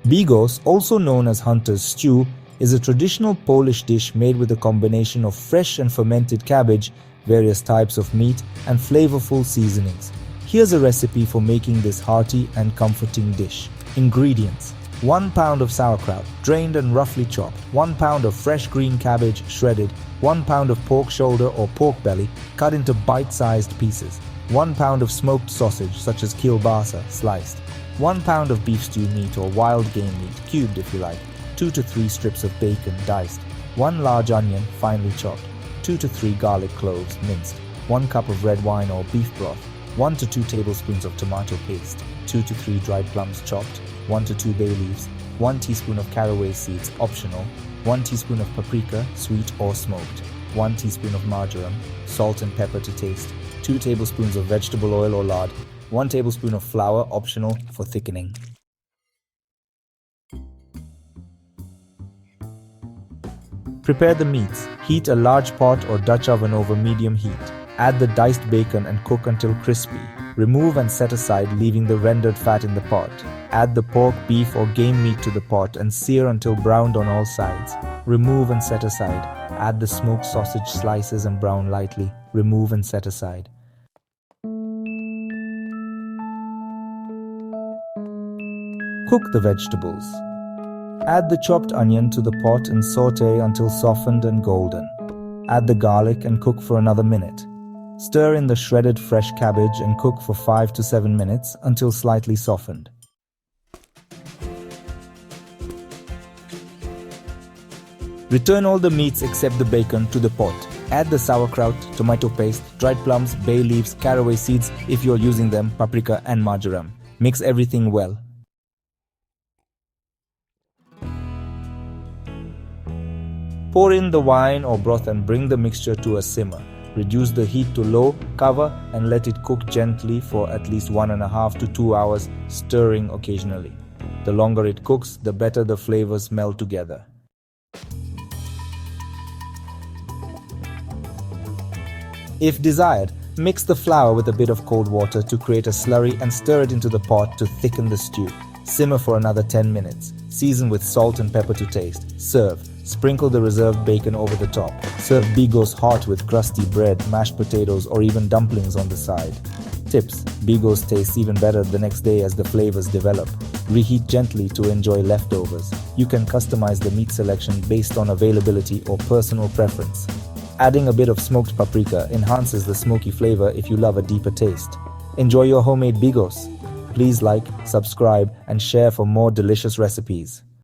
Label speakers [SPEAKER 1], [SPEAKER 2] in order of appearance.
[SPEAKER 1] Bigos, also known as hunter's stew, is a traditional Polish dish made with a combination of fresh and fermented cabbage, various types of meat, and flavorful seasonings. Here's a recipe for making this hearty and comforting dish. Ingredients: 1 pound of sauerkraut, drained and roughly chopped, 1 pound of fresh green cabbage, shredded, 1 pound of pork shoulder or pork belly, cut into bite-sized pieces, 1 pound of smoked sausage, such as kielbasa, sliced, 1 pound of beef stew meat or wild game meat, cubed if you like, 2 to 3 strips of bacon, diced, 1 large onion, finely chopped, 2 to 3 garlic cloves, minced, 1 cup of red wine or beef broth, 1 to 2 tablespoons of tomato paste, 2 to 3 dried plums chopped, 1 to 2 bay leaves, 1 teaspoon of caraway seeds, optional, 1 teaspoon of paprika, sweet or smoked, 1 teaspoon of marjoram, salt and pepper to taste, 2 tablespoons of vegetable oil or lard, 1 tablespoon of flour, optional, for thickening. Prepare the meats. Heat a large pot or Dutch oven over medium heat. Add the diced bacon and cook until crispy. Remove and set aside, leaving the rendered fat in the pot. Add the pork, beef or game meat to the pot and sear until browned on all sides. Remove and set aside. Add the smoked sausage slices and brown lightly. Remove and set aside. Cook the vegetables. Add the chopped onion to the pot and saute until softened and golden. Add the garlic and cook for another minute. Stir in the shredded fresh cabbage and cook for 5 to 7 minutes until slightly softened. Return all the meats except the bacon to the pot. Add the sauerkraut, tomato paste, dried plums, bay leaves, caraway seeds if you're using them, paprika and marjoram. Mix everything well. Pour in the wine or broth and bring the mixture to a simmer. Reduce the heat to low, cover and let it cook gently for at least 1.5 to 2 hours, stirring occasionally. The longer it cooks, the better the flavors meld together. If desired, mix the flour with a bit of cold water to create a slurry and stir it into the pot to thicken the stew. Simmer for another 10 minutes. Season with salt and pepper to taste. Serve. Sprinkle the reserved bacon over the top. Serve Bigos hot with crusty bread, mashed potatoes, or even dumplings on the side. Tips: Bigos tastes even better the next day as the flavors develop. Reheat gently to enjoy leftovers. You can customize the meat selection based on availability or personal preference. Adding a bit of smoked paprika enhances the smoky flavor if you love a deeper taste. Enjoy your homemade Bigos. Please like, subscribe, and share for more delicious recipes.